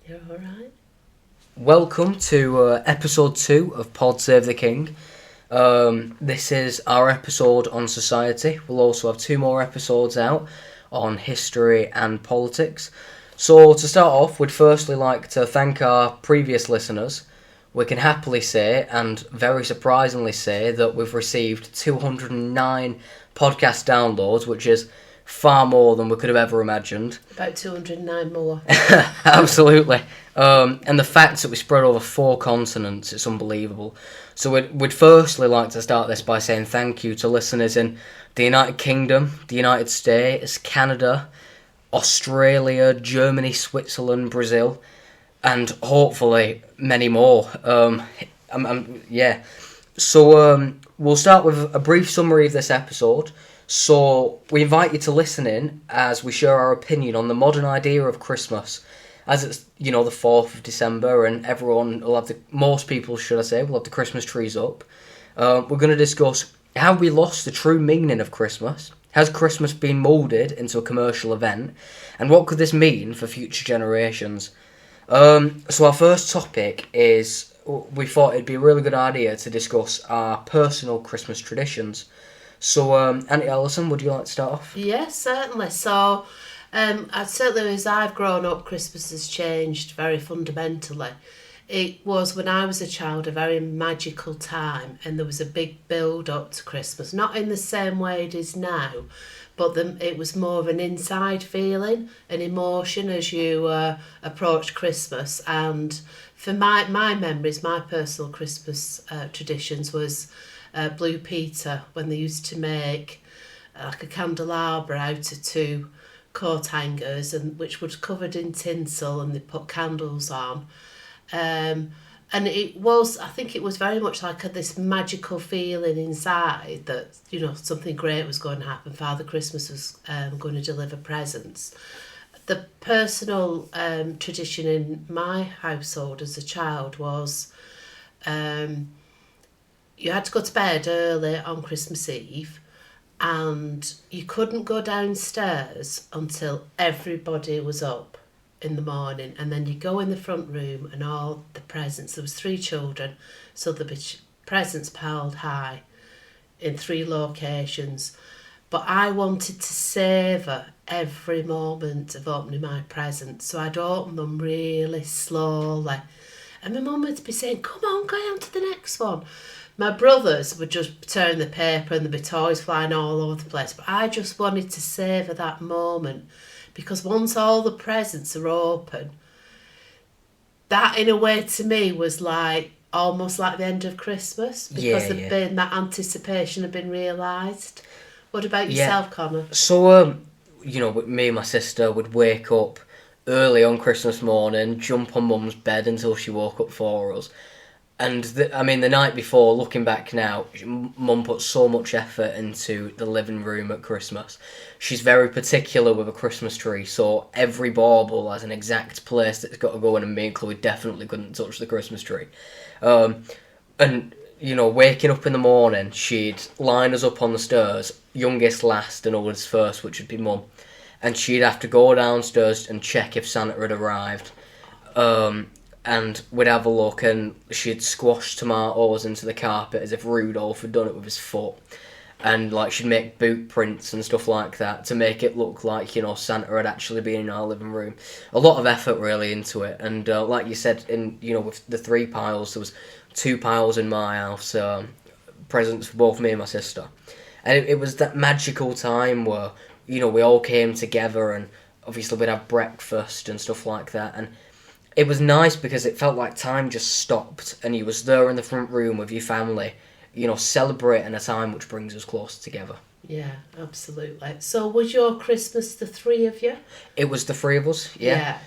You're all right. Welcome to episode 2 of Pod Save the King. This is our episode on society. We'll also have 2 more episodes out on history and politics. So to start off, we'd firstly like to thank our previous listeners. We can happily say, and very surprisingly say, that we've received 209 podcast downloads, which is far more than we could have ever imagined. About 209 more. Absolutely. And the fact that we spread over 4 continents, it's unbelievable. So we'd firstly like to start this by saying thank you to listeners in the United Kingdom, the United States, Canada, Australia, Germany, Switzerland, Brazil, and hopefully many more. So we'll start with a brief summary of this episode. So we invite you to listen in as we share our opinion on the modern idea of Christmas. As it's, the 4th of December and most people, should I say, will have the Christmas trees up. We're going to discuss how we lost the true meaning of Christmas. Has Christmas been moulded into a commercial event? And what could this mean for future generations? So our first topic is, we thought it'd be a really good idea to discuss our personal Christmas traditions. So, Auntie Alison, would you like to start off? Yes, certainly. So, certainly as I've grown up, Christmas has changed very fundamentally. It was, when I was a child, a very magical time, and there was a big build-up to Christmas. Not in the same way it is now, but it was more of an inside feeling, an emotion as you approached Christmas. And for my memories, my personal Christmas traditions was Blue Peter, when they used to make like a candelabra out of 2 coat hangers, and which was covered in tinsel, and they put candles on. And I think it was very much like this magical feeling inside that, something great was going to happen. Father Christmas was going to deliver presents. The personal tradition in my household as a child was you had to go to bed early on Christmas Eve, and you couldn't go downstairs until everybody was up in the morning, and then you go in the front room and all the presents. There was 3 children, so there'd be presents piled high in 3 locations. But I wanted to savour every moment of opening my presents, so I'd open them really slowly. And my mum would be saying, "Come on, go on to the next one." My brothers would just turn the paper and there'd be toys flying all over the place. But I just wanted to savour that moment, because once all the presents are open, that in a way to me was like almost like the end of Christmas, because that anticipation had been realised. What about yourself, Connor? So, me and my sister would wake up early on Christmas morning, jump on Mum's bed until she woke up for us. And the night before, looking back now, Mum put so much effort into the living room at Christmas. She's very particular with a Christmas tree, so every bauble has an exact place that it's got to go in, and me and Chloe definitely couldn't touch the Christmas tree. Waking up in the morning, she'd line us up on the stairs, youngest last and oldest first, which would be Mum. And she'd have to go downstairs and check if Santa had arrived. And we'd have a look, and she'd squash tomatoes into the carpet as if Rudolph had done it with his foot. And she'd make boot prints and stuff like that to make it look like, Santa had actually been in our living room. A lot of effort really into it. And like you said, with the 3 piles, there was 2 piles in my house, presents for both me and my sister. And it was that magical time where, we all came together, and obviously we'd have breakfast and stuff like that. And it was nice because it felt like time just stopped, and you was there in the front room with your family, celebrating a time which brings us closer together. Yeah, absolutely. So was your Christmas the 3 of you? It was the 3 of us, yeah.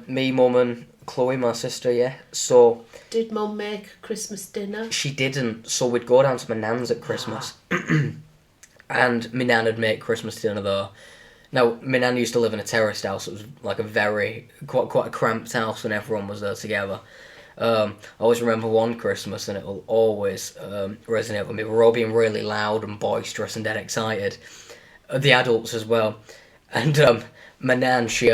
Me, Mum and Chloe, my sister, yeah. So did Mum make a Christmas dinner? She didn't, so we'd go down to my nan's at Christmas. And my nan would make Christmas dinner there. Now, my nan used to live in a terraced house. It was like quite a cramped house when everyone was there together. I always remember one Christmas, and it will always resonate with me. We're all being really loud and boisterous and dead excited. The adults as well. And my nan, she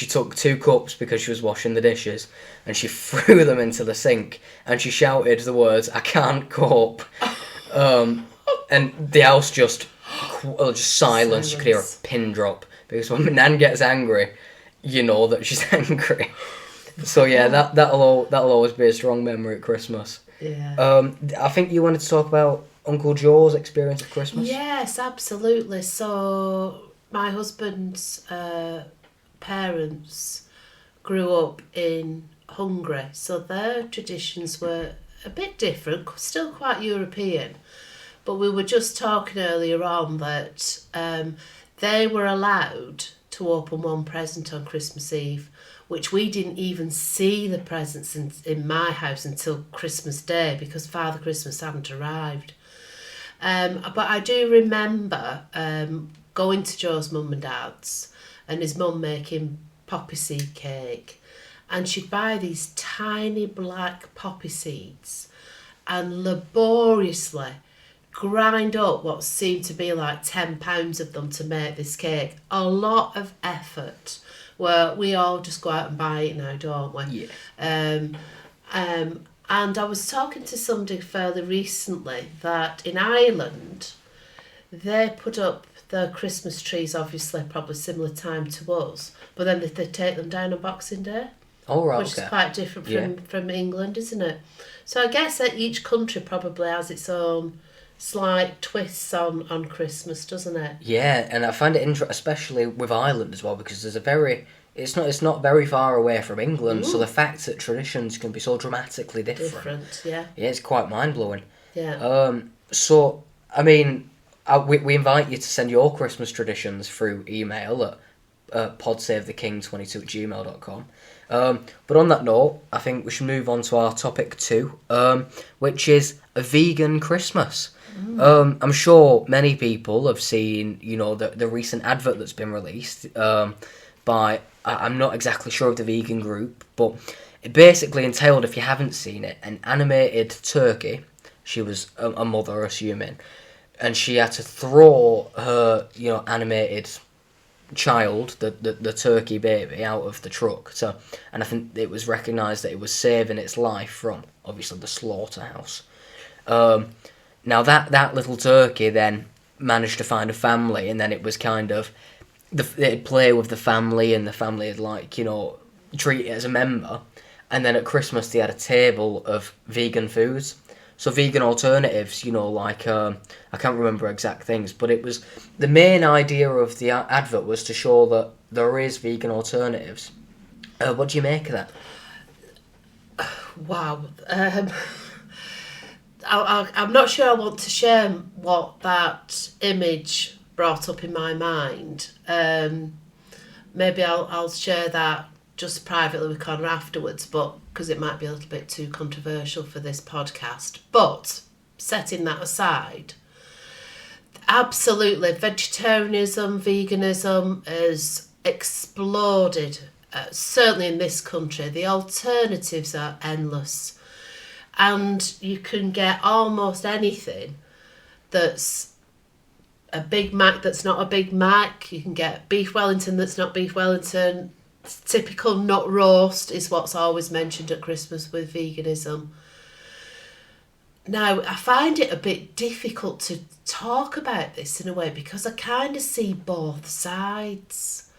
took 2 cups because she was washing the dishes, and she threw them into the sink, and she shouted the words, "I can't cope." And the house just silence. You could hear a pin drop, because when my nan gets angry, you know that she's angry. So yeah, that'll always be a strong memory at Christmas. Yeah. I think you wanted to talk about Uncle Joe's experience of Christmas. Yes, absolutely. So my husband's parents grew up in Hungary, so their traditions were a bit different, still quite European. But we were just talking earlier on that they were allowed to open one present on Christmas Eve, which we didn't even see the presents in my house until Christmas Day because Father Christmas hadn't arrived. But I do remember going to Joe's mum and dad's and his mum making poppy seed cake, and she'd buy these tiny black poppy seeds and laboriously grind up what seemed to be like 10 pounds of them to make this cake. A lot of effort, where we all just go out and buy it now, don't we? Yeah. And I was talking to somebody fairly recently that in Ireland, they put up their Christmas trees, obviously probably similar time to us, but then they take them down on Boxing Day. Oh, right, Which okay. is quite different from England, isn't it? So I guess that each country probably has its own slight twists on Christmas, doesn't it? Yeah, and I find it interesting, especially with Ireland as well, because it's not very far away from England, so the fact that traditions can be so dramatically different. Yeah. Yeah, it's quite mind blowing. Yeah. So I mean, we invite you to send your Christmas traditions through email at podsavetheking22@gmail.com. But on that note, I think we should move on to our topic 2, which is a vegan Christmas. I'm sure many people have seen, the recent advert that's been released by, I'm not exactly sure of the vegan group, but it basically entailed, if you haven't seen it, an animated turkey. She was a mother, assuming, and she had to throw her, animated child, the turkey baby, out of the truck. And I think it was recognised that it was saving its life from, obviously, the slaughterhouse. Now that little turkey then managed to find a family, and then it was kind of, it'd play with the family, and the family would treat it as a member. And then at Christmas they had a table of vegan foods. So vegan alternatives, I can't remember exact things, but it was, the main idea of the advert was to show that there is vegan alternatives. What do you make of that? Wow. I'm not sure I want to share what that image brought up in my mind. Maybe I'll share that just privately with Connor afterwards, but because it might be a little bit too controversial for this podcast. But setting that aside, absolutely, vegetarianism, veganism has exploded, certainly in this country. The alternatives are endless, and you can get almost anything that's a Big Mac that's not a Big Mac. You can get beef Wellington that's not beef Wellington. Typical nut roast is what's always mentioned at Christmas with veganism. Now, I find it a bit difficult to talk about this in a way because I kind of see both sides.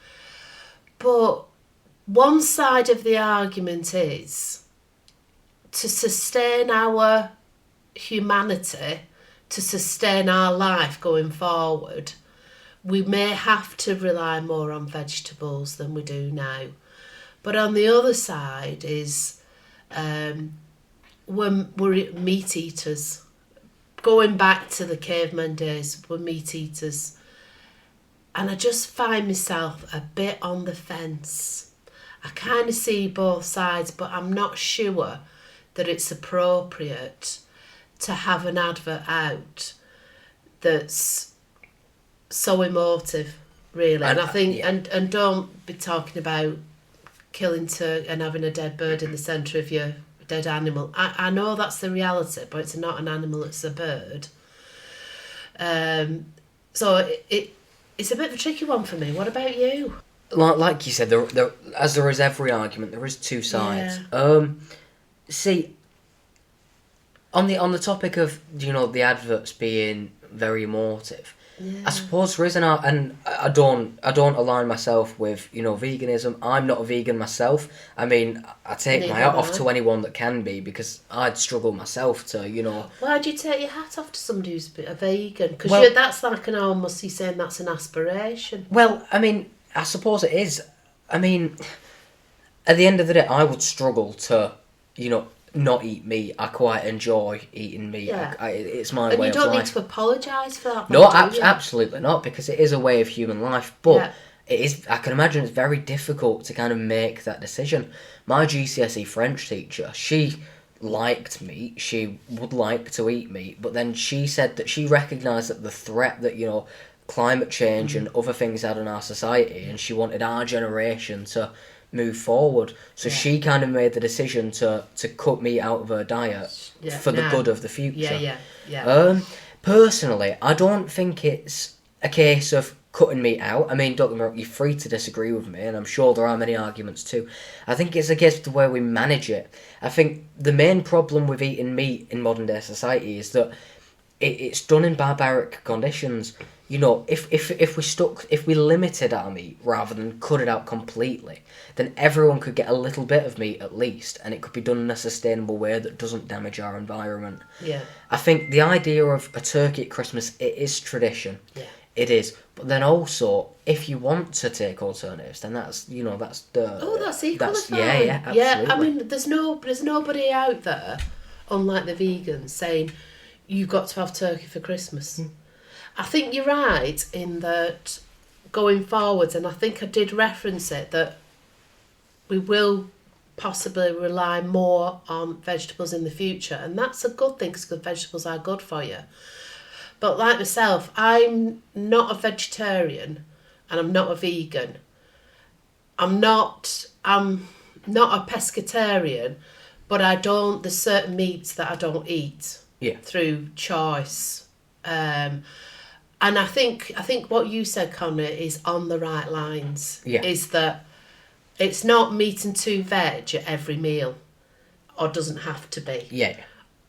But one side of the argument is to sustain our humanity, to sustain our life going forward, we may have to rely more on vegetables than we do now. But on the other side is we're meat eaters. Going back to the caveman days, we're meat eaters. And I just find myself a bit on the fence. I kind of see both sides, but I'm not sure that it's appropriate to have an advert out that's so emotive, really. And I think, and don't be talking about killing and having a dead bird in the centre of your dead animal. I know that's the reality, but it's not an animal, it's a bird. So It's a bit of a tricky one for me. What about you? Like you said, as there is every argument, there is two sides. See, on the topic of the adverts being very emotive, I suppose there is and I don't align myself with veganism. I'm not a vegan myself. I mean, I take my hat off to anyone that can be, because I'd struggle myself to Why do you take your hat off to somebody who's a vegan? Because that's like almost, you're saying that's an aspiration. Well, I mean, I suppose it is. I mean, at the end of the day, I would struggle to not eat meat. I quite enjoy eating meat. Yeah. It's my way of life. And you don't need to apologise for that. No, absolutely not, because it is a way of human life. But it is. I can imagine it's very difficult to kind of make that decision. My GCSE French teacher, she liked meat. She would like to eat meat, but then she said that she recognised that the threat that climate change and other things had on our society, and she wanted our generation to move forward. So she kind of made the decision to cut meat out of her diet for the good of the future. Personally, I don't think it's a case of cutting meat out. I mean, don't get me wrong, you're free to disagree with me, and I'm sure there are many arguments too. I think it's a case of the way we manage it. I think the main problem with eating meat in modern day society is that it's done in barbaric conditions. If we limited our meat rather than cut it out completely, then everyone could get a little bit of meat at least, and it could be done in a sustainable way that doesn't damage our environment. Yeah. I think the idea of a turkey at Christmas, it is tradition. Yeah. It is. But then also, if you want to take alternatives, then that's the... Oh, that's equally fine. Yeah, absolutely. Yeah, I mean, there's nobody out there, unlike the vegans, saying you've got to have turkey for Christmas. I think you're right in that going forwards, and I think I did reference it, that we will possibly rely more on vegetables in the future, and that's a good thing because vegetables are good for you. But like myself, I'm not a vegetarian and I'm not a vegan. I'm not a pescatarian, but there's certain meats that I don't eat through choice. And I think what you said, Connor, is on the right lines. Yeah. Is that it's not meat and 2 veg at every meal, or doesn't have to be. Yeah.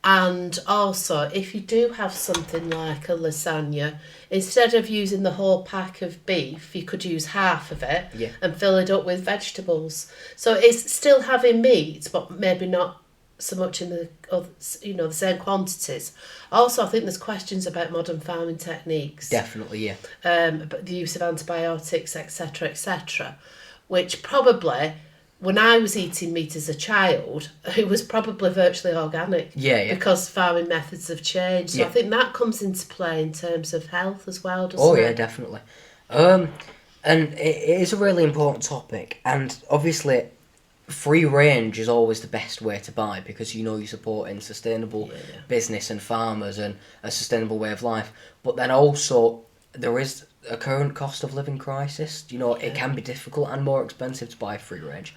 And also, if you do have something like a lasagna, instead of using the whole pack of beef, you could use half of it and fill it up with vegetables. So it's still having meat, but maybe not so much in the same quantities. Also, I think there's questions about modern farming techniques. Definitely, yeah. But the use of antibiotics, etc., which probably, when I was eating meat as a child, it was probably virtually organic. Yeah. Because farming methods have changed. So I think that comes into play in terms of health as well, doesn't it? Oh, yeah, definitely. And it is a really important topic. And obviously, free range is always the best way to buy, because you're supporting sustainable business and farmers and a sustainable way of life. But then also, there is a current cost of living crisis. It can be difficult and more expensive to buy free range.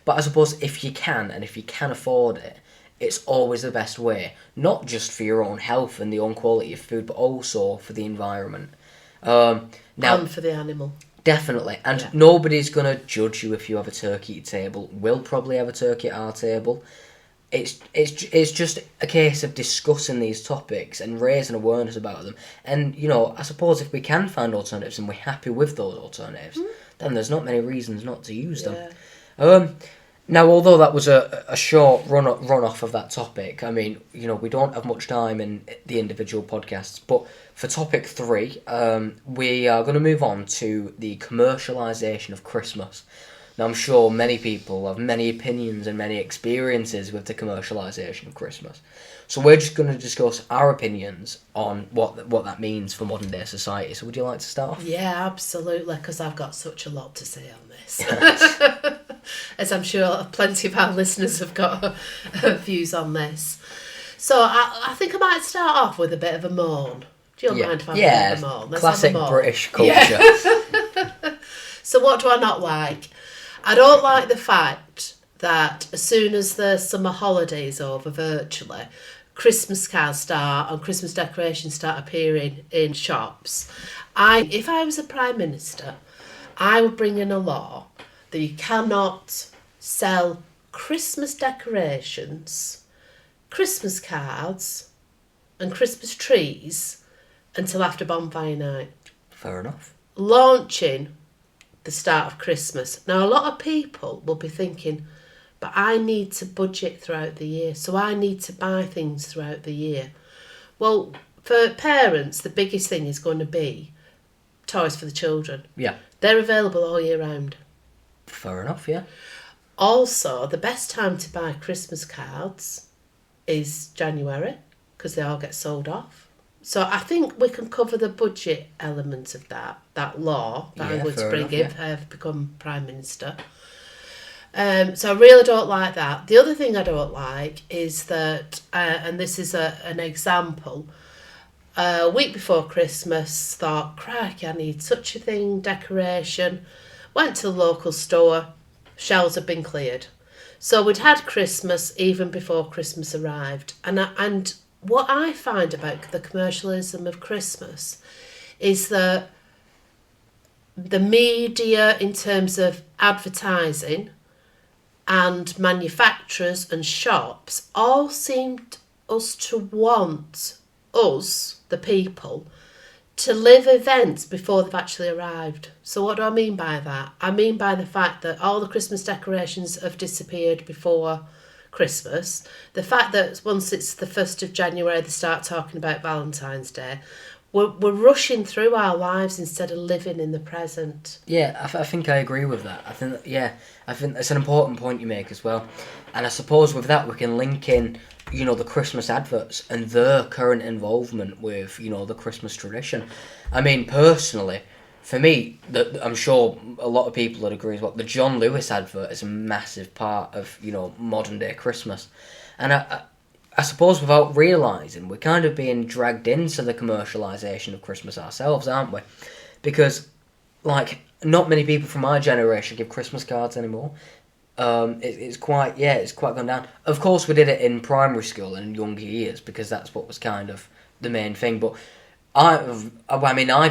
But I suppose if you can afford it, it's always the best way, not just for your own health and the own quality of food, but also for the environment. Now, and for the animal. Definitely. And nobody's going to judge you if you have a turkey at your table. We'll probably have a turkey at our table. It's just a case of discussing these topics and raising awareness about them. And, I suppose if we can find alternatives and we're happy with those alternatives, then there's not many reasons not to use them. Now, although that was a short run off of that topic, I mean, we don't have much time in the individual podcasts, but for topic 3, we are going to move on to the commercialisation of Christmas. Now, I'm sure many people have many opinions and many experiences with the commercialisation of Christmas. So we're just going to discuss our opinions on what that means for modern day society. So would you like to start off? Yeah, absolutely, because I've got such a lot to say on this. As I'm sure plenty of our listeners have got views on this. So I think I might start off with a bit of a moan. Do you mind if I have a bit of a moan? Let's classic have a moan. British culture. Yeah. So what do I not like? I don't like the fact that as soon as the summer holiday is over, virtually, Christmas cards start and Christmas decorations start appearing in shops, if I was a Prime Minister, I would bring in a law that you cannot sell Christmas decorations, Christmas cards and Christmas trees until after bonfire night. Fair enough. Launching the start of Christmas. Now, a lot of people will be thinking, but I need to budget throughout the year, so I need to buy things throughout the year. Well, for parents, the biggest thing is going to be toys for the children. Yeah. They're available all year round. Fair enough, yeah. Also, the best time to buy Christmas cards is January, because they all get sold off. So I think we can cover the budget element of that law that I'm going to bring in if I ever become Prime Minister. So I really don't like that. The other thing I don't like is that, and this is an example, a week before Christmas, thought, crikey, I need such a thing, decoration. Went to the local store, shelves had been cleared. So we'd had Christmas even before Christmas arrived. And what I find about the commercialism of Christmas is that the media, in terms of advertising, and manufacturers and shops all seemed us to want us, the people, to live events before they've actually arrived. So what do I mean by that? I mean by the fact that all the Christmas decorations have disappeared before Christmas. The fact that once it's the 1st of January they start talking about Valentine's Day. We're rushing through our lives instead of living in the present. Yeah, I think I agree with that. I think it's an important point you make as well. And I suppose with that we can link in, the Christmas adverts and their current involvement with, the Christmas tradition. I mean, personally, for me, I'm sure a lot of people would agree as well, the John Lewis advert is a massive part of, modern day Christmas. And I suppose without realising, we're kind of being dragged into the commercialisation of Christmas ourselves, aren't we? Because, not many people from my generation give Christmas cards anymore. It's quite gone down. Of course, we did it in primary school and in younger years because that's what was kind of the main thing. But I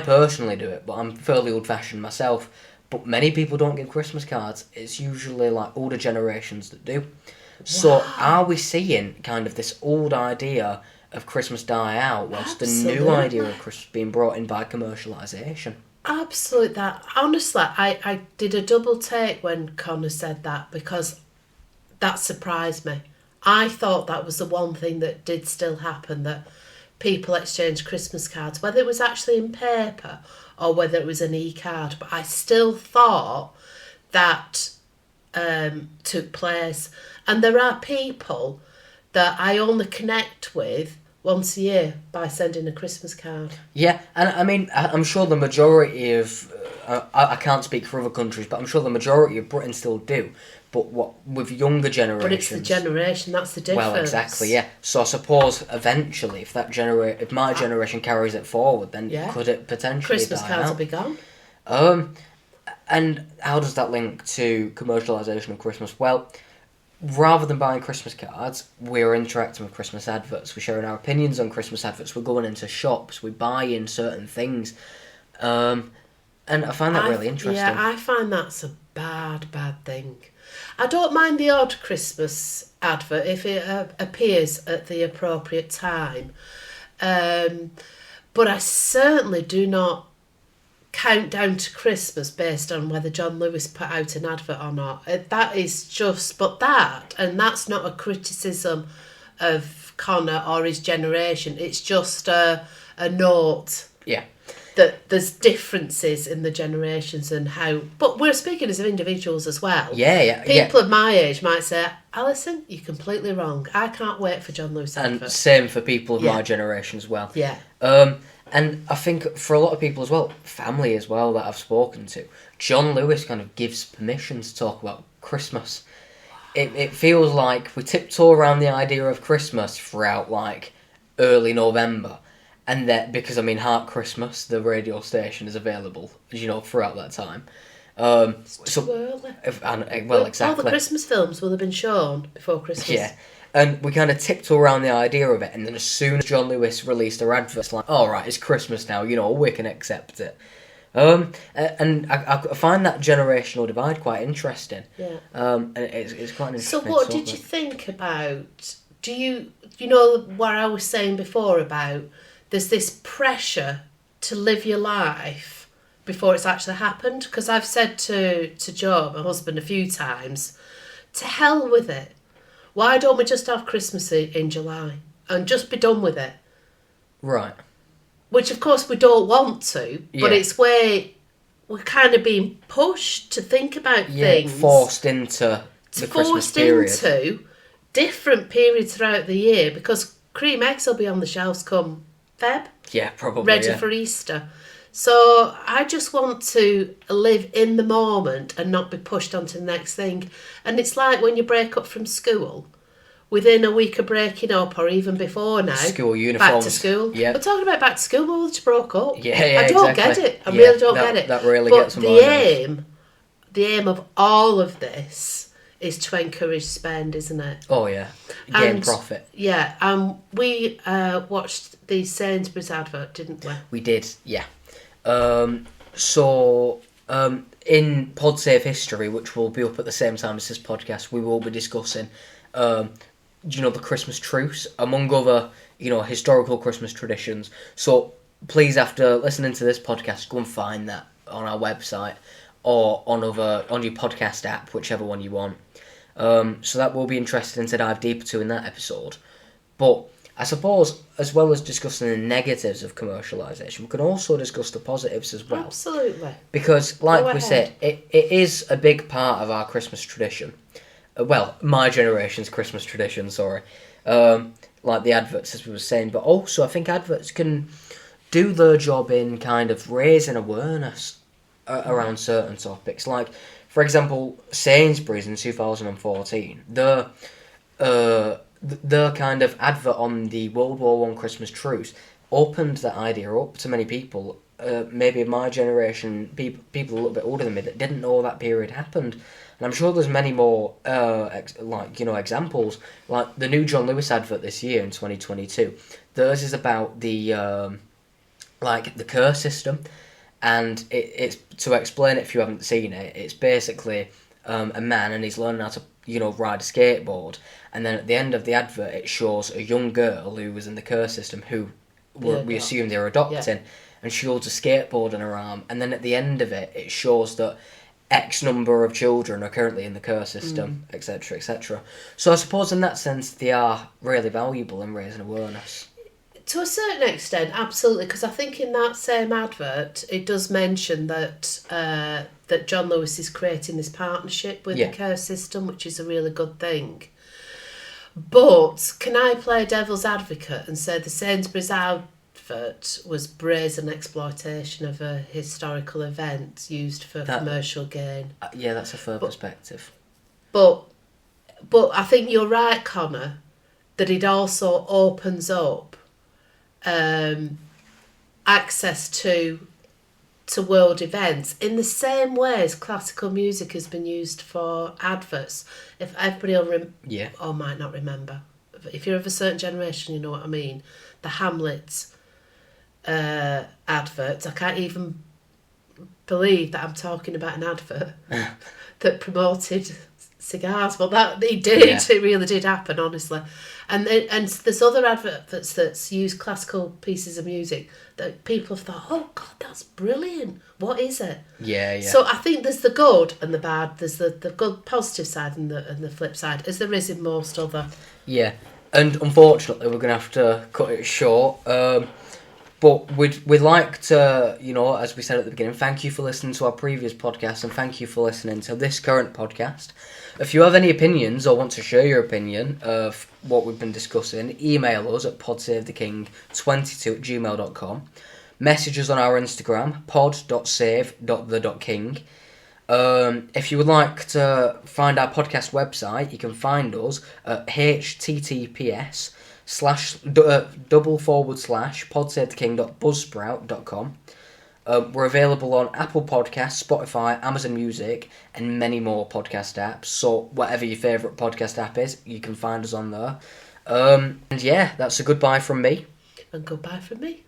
personally do it, but I'm fairly old-fashioned myself. But many people don't give Christmas cards. It's usually older generations that do. So are we seeing kind of this old idea of Christmas die out whilst Absolutely. the new idea of Christmas being brought in by commercialisation? Absolutely. That honestly, I did a double take when Connor said that because that surprised me. I thought that was the one thing that did still happen, that people exchanged Christmas cards, whether it was actually in paper or whether it was an e-card. But I still thought that took place. And there are people that I only connect with once a year by sending a Christmas card. Yeah, and I mean, I'm sure the majority of... I can't speak for other countries, but I'm sure the majority of Britain still do. But with younger generations... But it's the generation, that's the difference. Well, exactly, yeah. So I suppose eventually, if my generation carries it forward, then could it potentially Christmas die cards out? will be gone. And how does that link to commercialisation of Christmas? Well, rather than buying Christmas cards, we're interacting with Christmas adverts. We're sharing our opinions on Christmas adverts. We're going into shops. We're buying certain things. And I find that really interesting. Yeah, I find that's a bad thing. I don't mind the odd Christmas advert if it appears at the appropriate time. But I certainly do not count down to Christmas based on whether John Lewis put out an advert or not. That is just, and that's not a criticism of Connor or his generation. It's just a note. Yeah. That there's differences in the generations and how... But we're speaking as individuals as well. Yeah. People of my age might say, Alison, you're completely wrong. I can't wait for John Lewis advert. And same for people of my generation as well. Yeah. And I think for a lot of people as well, family as well that I've spoken to, John Lewis kind of gives permission to talk about Christmas. It feels like we tiptoe around the idea of Christmas throughout early November. And that because Heart Christmas, the radio station, is available, throughout that time. It's too early. Well, exactly. All the Christmas films will have been shown before Christmas. Yeah, And we kind of tiptoe around the idea of it, and then as soon as John Lewis released their advert, it's like, all right, it's Christmas now, we can accept it. And I find that generational divide quite interesting. Yeah. And it's quite an interesting. So what did you think about? Do you know what I was saying before about there's this pressure to live your life before it's actually happened? Because I've said to Joe, my husband, a few times, to hell with it. Why don't we just have Christmas in July and just be done with it? Right. Which, of course, we don't want to, but it's where we're kind of being pushed to think about things. Forced into the Christmas period. Forced into different periods throughout the year, because cream eggs will be on the shelves come Feb. Yeah, probably. Ready for Easter. So I just want to live in the moment and not be pushed onto the next thing. And it's like when you break up from school, within a week of breaking up, or even before now, school uniforms. back to school. Yeah. We're talking about back to school, but we just broke up. Yeah, I don't exactly. get it. I really don't get it. That really but gets on my nerves. The aim of all of this is to encourage spend, isn't it? Oh yeah, gain profit. Yeah, we watched the Sainsbury's advert, didn't we? We did, yeah. In PodSave History, which will be up at the same time as this podcast, we will be discussing, the Christmas truce, among other, historical Christmas traditions. So please, after listening to this podcast, go and find that on our website or on your podcast app, whichever one you want. So that will be interesting to dive deeper to in that episode. But I suppose, as well as discussing the negatives of commercialisation, we can also discuss the positives as well. Absolutely. Because, like we said, it is a big part of our Christmas tradition. Well, my generation's Christmas tradition, sorry. Like the adverts, as we were saying. But also, I think adverts can do their job in kind of raising awareness around certain topics. Like, for example, Sainsbury's in 2014, their kind of advert on the World War I Christmas truce opened that idea up to many people, maybe of my generation, people a little bit older than me, that didn't know that period happened. And I'm sure there's many more, examples, like the new John Lewis advert this year in 2022. Theirs is about the curse system, and it's to explain it if you haven't seen it. It's basically a man, and he's learning how to ride a skateboard, and then at the end of the advert it shows a young girl who was in the curse system who we assume they're adopting, and she holds a skateboard in her arm, and then at the end of it shows that X number of children are currently in the curse system, etc., etc. So I suppose in that sense they are really valuable in raising awareness. To a certain extent, absolutely, because I think in that same advert it does mention that that John Lewis is creating this partnership with the care system, which is a really good thing. But can I play devil's advocate and say the Sainsbury's advert was brazen exploitation of a historical event used for commercial gain? Yeah, that's a fair perspective. But I think you're right, Connor, that it also opens up access to world events in the same way as classical music has been used for adverts. If everybody will or might not remember, if you're of a certain generation, you know what I mean. The Hamlet adverts. I can't even believe that I'm talking about an advert that promoted cigars. Well, that it did. Yeah. It really did happen, honestly. And there's other adverts that's used classical pieces of music that people have thought, oh God, that's brilliant. What is it? Yeah. So I think there's the good and the bad. There's the good positive side and the flip side, as there is in most other. Yeah, and unfortunately we're gonna have to cut it short. But we'd like to, as we said at the beginning, thank you for listening to our previous podcast and thank you for listening to this current podcast. If you have any opinions or want to share your opinion of what we've been discussing, email us at podsavetheking22@gmail.com. Message us on our Instagram, pod.save.the.king. If you would like to find our podcast website, you can find us at https://podsavetheking.buzzsprout.com. We're available on Apple Podcasts, Spotify, Amazon Music, and many more podcast apps. So whatever your favourite podcast app is, you can find us on there. And yeah, that's a goodbye from me. And goodbye from me.